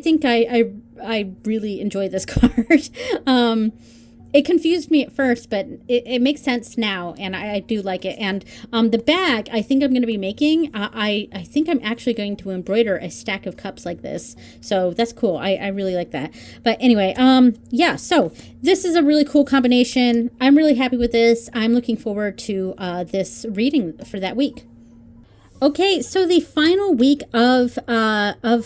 think I really enjoy this card. It confused me at first, but it makes sense now, and I do like it. And the bag I think I'm going to be making, I think I'm actually going to embroider a stack of cups like this. So that's cool. I really like that. But anyway, yeah, so this is a really cool combination. I'm really happy with this. I'm looking forward to this reading for that week. Okay, so the final week of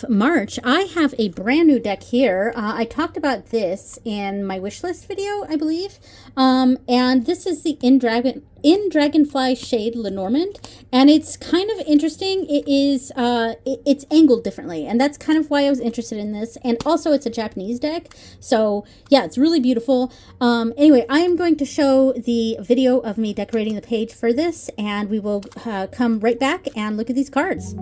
March, I have a brand new deck here. I talked about this in my wish list video, I believe. And this is the In Dragonfly Shade Lenormand, and it's kind of interesting. It is it's angled differently, and that's kind of why I was interested in this. And also, it's a Japanese deck, so yeah, it's really beautiful. Anyway, I am going to show the video of me decorating the page for this, and we will come right back and look at these cards.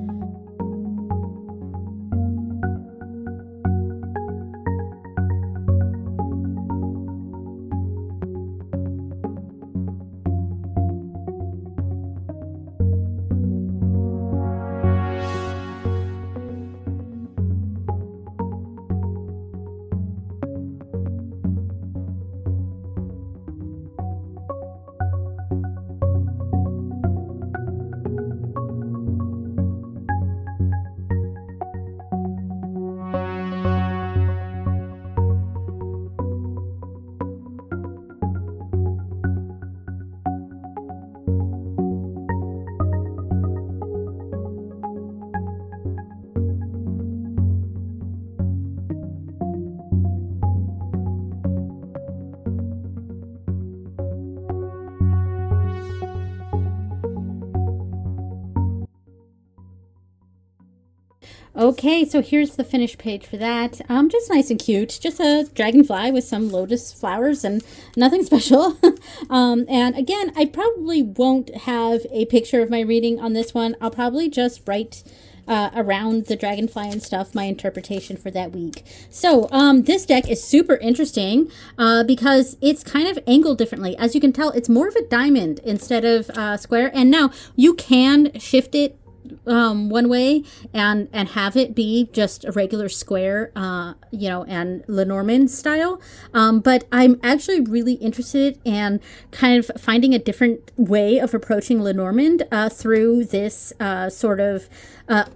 Okay, so here's the finished page for that. Just nice and cute. Just a dragonfly with some lotus flowers and nothing special. And again, I probably won't have a picture of my reading on this one. I'll probably just write around the dragonfly and stuff my interpretation for that week. So this deck is super interesting because it's kind of angled differently. As you can tell, it's more of a diamond instead of square. And now you can shift it one way and have it be just a regular square, you know, and Lenormand style. But I'm actually really interested in kind of finding a different way of approaching Lenormand through this sort of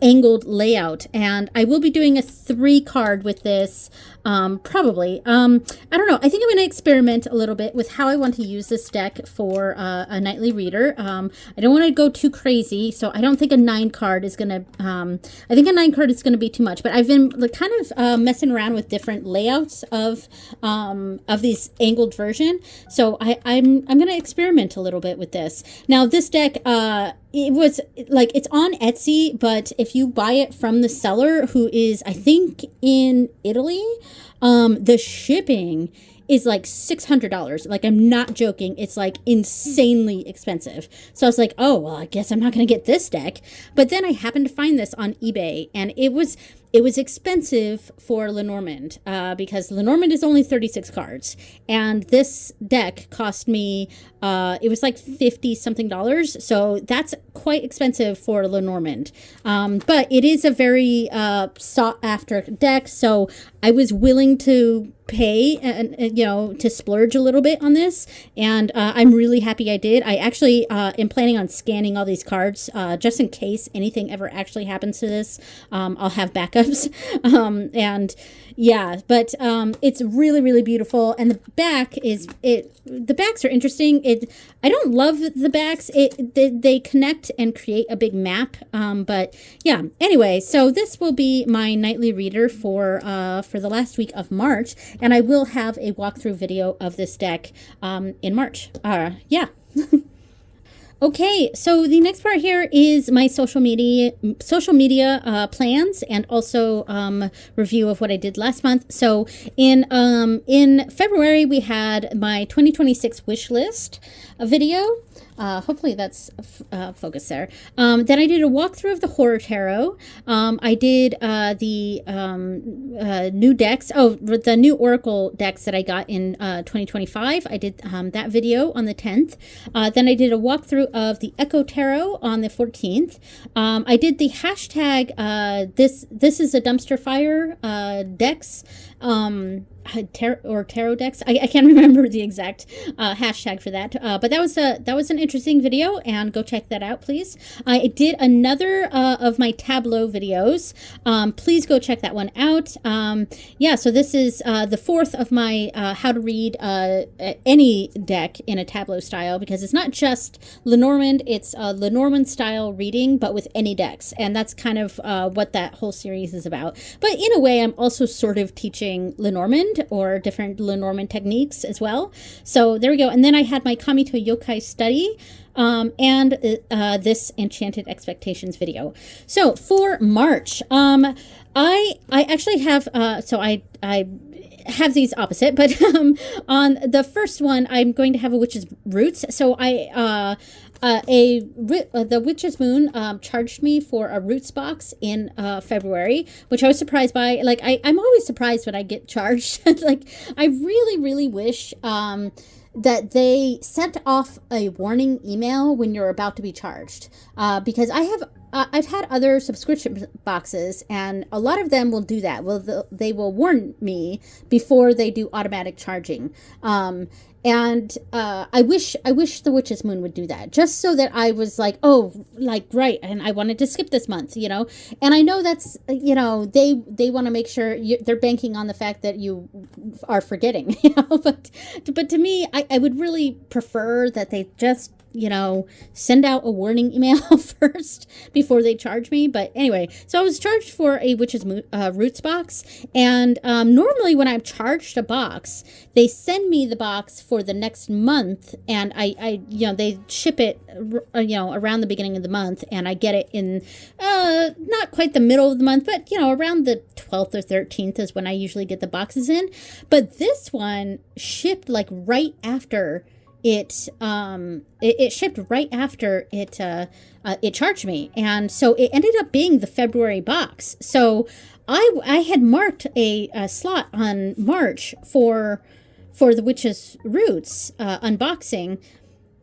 angled layout. And I will be doing a 3-card with this, probably. I don't know. I think I'm going to experiment a little bit with how I want to use this deck for a nightly reader. I don't want to go too crazy, so I don't think a 9-card is going to, I think a 9-card is going to be too much, but I've been kind of messing around with different layouts of these angled version. So I'm going to experiment a little bit with this. Now this deck, it was like, it's on Etsy, but if you buy it from the seller, who is, I think, in Italy, the shipping is like $600. Like, I'm not joking. It's like insanely expensive. So I was like, oh, well, I guess I'm not going to get this deck. But then I happened to find this on eBay, and it was expensive for Lenormand because Lenormand is only 36 cards. And this deck cost me, it was like $50-something. So that's quite expensive for Lenormand. But it is a very sought after deck. So I was willing to pay and you know, to splurge a little bit on this, and I'm really happy I did. I actually am planning on scanning all these cards just in case anything ever actually happens to this. I'll have backups. And yeah, but it's really, really beautiful. And the back is the backs are interesting. I don't love the backs. They connect and create a big map. But yeah, anyway, so this will be my nightly reader for the last week of March, and I will have a walkthrough video of this deck in March. Yeah. Okay, so the next part here is my social media plans, and also review of what I did last month. So in February we had my 2026 wish list video. Hopefully that's focused there. Then I did a walkthrough of the Horror Tarot. I did the new decks. Oh, the new Oracle decks that I got in 2025. I did that video on the 10th. Then I did a walkthrough of the Echo Tarot on the 14th. I did the hashtag this is a dumpster fire decks. Tarot decks. I can't remember the exact hashtag for that, but that was an interesting video, and go check that out, please. I did another of my tableau videos. Please go check that one out. Yeah, so this is the 4th of my how to read any deck in a tableau style, because it's not just Lenormand, it's a Lenormand style reading, but with any decks, and that's kind of what that whole series is about. But in a way, I'm also sort of teaching Lenormand, or different Lenormand techniques as well. So there we go. And then I had my Kamito Yokai study, and this Enchanted Expectations video. So for March, I actually have, so I have these opposite, but on the first one, I'm going to have a Witch's Roots. So the Witch's Moon charged me for a Roots box in February, which I was surprised by. Like, I'm always surprised when I get charged. Like, I really, really wish that they sent off a warning email when you're about to be charged, because I've had other subscription boxes, and a lot of them will do that. They will warn me before they do automatic charging. And I wish the Witch's Moon would do that, just so that I was like, oh, like, right, and I wanted to skip this month, you know. And I know that's, you know, they want to make sure they're banking on the fact that you are forgetting, you know. But to me, I would really prefer that they just you know, send out a warning email first before they charge me. But anyway, so I was charged for a Witch's Roots box. And normally when I'm charged a box, they send me the box for the next month. And I you know, they ship it, you know, around the beginning of the month. And I get it in not quite the middle of the month, but, you know, around the 12th or 13th is when I usually get the boxes in. But this one shipped like right after it shipped right after it charged me, and so it ended up being the February box. So I had marked a slot on March for the Witch's Roots unboxing,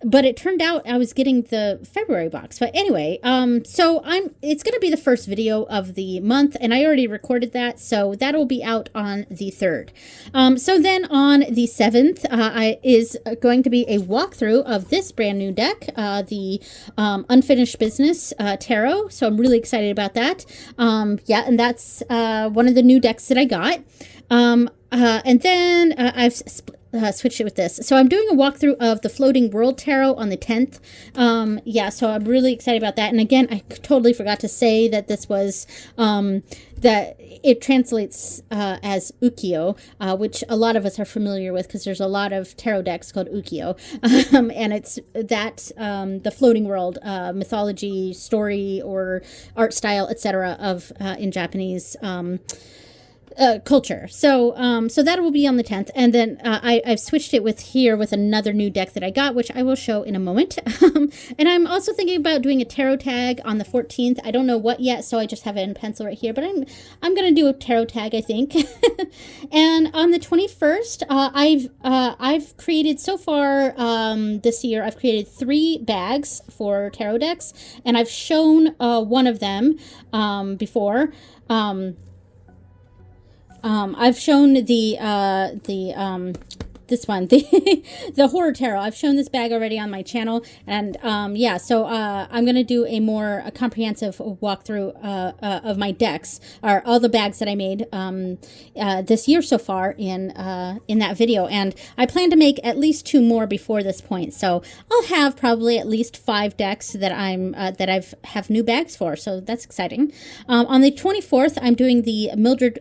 but it turned out I was getting the February box. But anyway, so it's going to be the first video of the month, and I already recorded that, so that'll be out on the 3rd. So then on the 7th is going to be a walkthrough of this brand new deck, the Unfinished Business Tarot. So I'm really excited about that. Yeah, and that's one of the new decks that I got. And then I've switched it with this. So I'm doing a walkthrough of the Floating World Tarot on the 10th. Yeah, so I'm really excited about that. And again, I totally forgot to say that this was, that it translates as ukiyo, which a lot of us are familiar with because there's a lot of tarot decks called ukiyo. And it's that, the floating world mythology, story, or art style, etc. of in Japanese culture. So so that will be on the 10th. And then I've switched it with another new deck that I got, which I will show in a moment. And I'm also thinking about doing a tarot tag on the 14th. I don't know what yet, so I just have it in pencil right here, but I'm going to do a tarot tag, I think. And on the 21st, I've created so far this year, I've created 3 bags for tarot decks, and I've shown one of them before. I've shown this one, the horror tarot. I've shown this bag already on my channel, and yeah, so I'm gonna do a comprehensive walkthrough of my decks, or all the bags that I made this year so far in that video, and I plan to make at least 2 more before this point. So I'll have probably at least 5 decks that I have new bags for. So that's exciting. On the 24th, I'm doing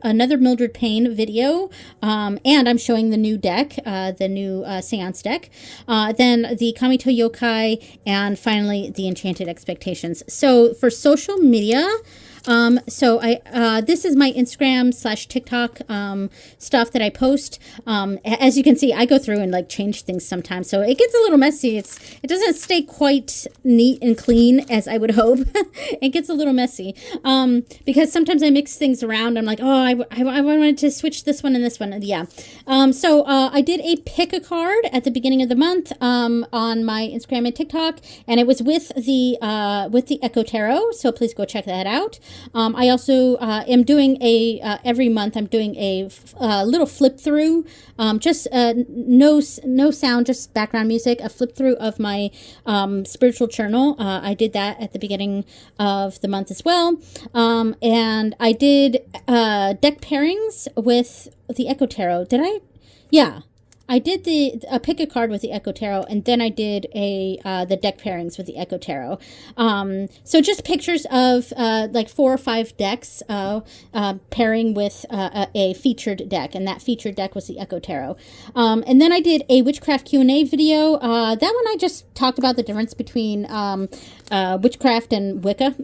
another Mildred Payne video, and I'm showing the new deck. The new Seance deck, then the Kamito Yokai, and finally the Enchanted Expectations. So for social media, so this is my Instagram / TikTok stuff that I post. As you can see, I go through and like change things sometimes, so it gets a little messy. It doesn't stay quite neat and clean as I would hope. It gets a little messy because sometimes I mix things around. I'm like, oh, I wanted to switch this one and this one. Yeah. So I did a pick a card at the beginning of the month on my Instagram and TikTok, and it was with the Echo Tarot. So please go check that out. I also am doing every month I'm doing a little flip through, just no sound, just background music, a flip through of my spiritual journal. I did that at the beginning of the month as well. And I did deck pairings with the Echo Tarot. Did I? Yeah. I did a pick a card with the Echo Tarot, and then I did the deck pairings with the Echo Tarot. So just pictures of like 4 or 5 decks pairing with a featured deck, and that featured deck was the Echo Tarot. And then I did a witchcraft Q&A video. That one I just talked about the difference between witchcraft and Wicca.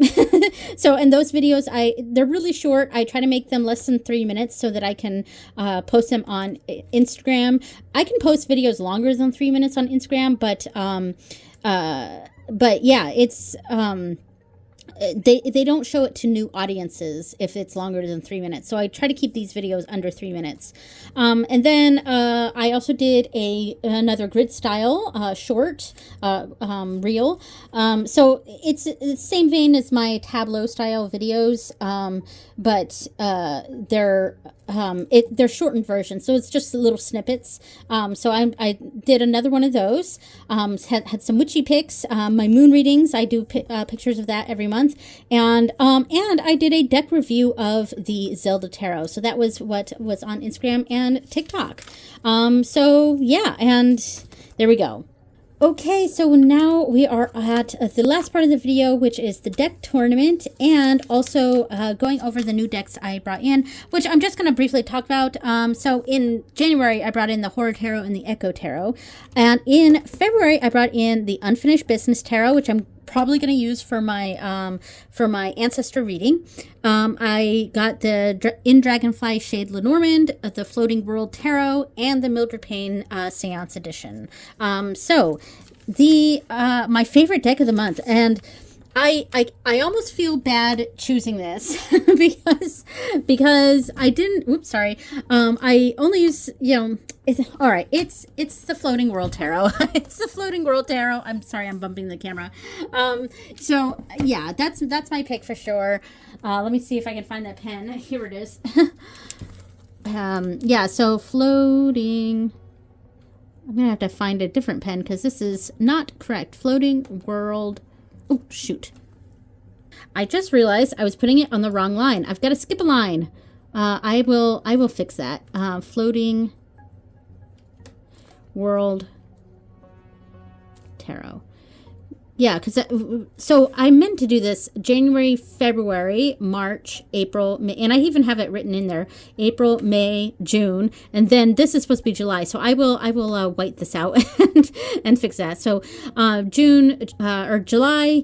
So in those videos, they're really short. I try to make them less than 3 minutes so that I can post them on Instagram. I can post videos longer than 3 minutes on Instagram, but yeah, it's they don't show it to new audiences if it's longer than 3 minutes. So I try to keep these videos under 3 minutes. And then I also did another grid style short reel. So it's the same vein as my tableau style videos, but they're shortened versions, so it's just little snippets. So I did another one of those. Had some witchy pics, my moon readings. I do pictures of that every month, and I did a deck review of the Zelda Tarot. So that was what was on Instagram and TikTok. So yeah, and there we go. Okay, so now we are at the last part of the video, which is the deck tournament, and also going over the new decks I brought in, which I'm just going to briefly talk about. So in January, I brought in the Horror Tarot and the Echo Tarot, and in February, I brought in the Unfinished Business Tarot, which I'm probably going to use for my ancestor reading. I got the In Dragonfly Shade Lenormand, the Floating World Tarot, and the Mildred Payne Seance Edition. So the my favorite deck of the month, and I almost feel bad choosing this because I didn't. Oops, sorry. I only use, It's all right. It's the Floating World Tarot. It's the Floating World Tarot. I'm sorry, I'm bumping the camera. So yeah, that's my pick for sure. Let me see if I can find that pen. Here it is. Yeah. So floating. I'm gonna have to find a different pen because this is not correct. Floating World. Oh shoot! I just realized I was putting it on the wrong line. I've got to skip a line. I will fix that. Floating World Tarot. Yeah, because so I meant to do this January, February, March, April, May, and I even have it written in there. April, May, June, and then this is supposed to be July. So I will white this out and fix that. So June or July,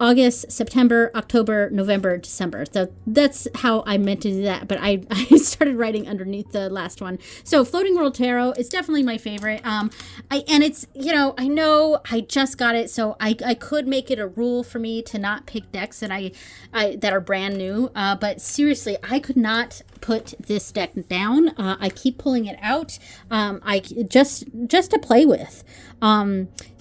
August, September, October, November, December. So that's how I meant to do that. But I started writing underneath the last one. So Floating World Tarot is definitely my favorite. And it's, I know I just got it, so I could make it a rule for me to not pick decks that that are brand new. But seriously, I could not put this deck down. I keep pulling it out. I just to play with.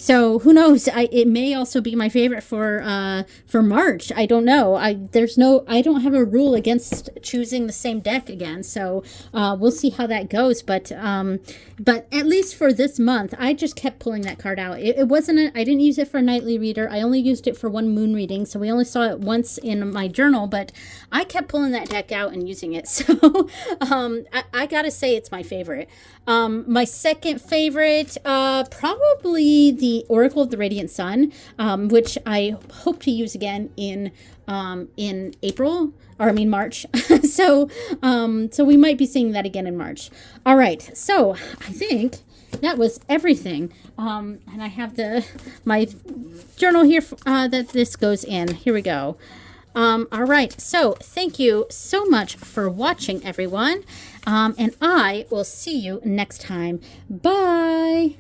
So who knows? It may also be my favorite for March. I don't know. I don't have a rule against choosing the same deck again. So we'll see how that goes. But at least for this month, I just kept pulling that card out. It wasn't. I didn't use it for a nightly reader. I only used it for one moon reading. So we only saw it once in my journal. But I kept pulling that deck out and using it. So I gotta say it's my favorite. My second favorite, probably the Oracle of the Radiant Sun, which I hope to use again in April, or I mean March. So we might be seeing that again in March. All right. So I think that was everything. And I have my journal here that this goes in. Here we go. All right, so thank you so much for watching, everyone, and I will see you next time. Bye!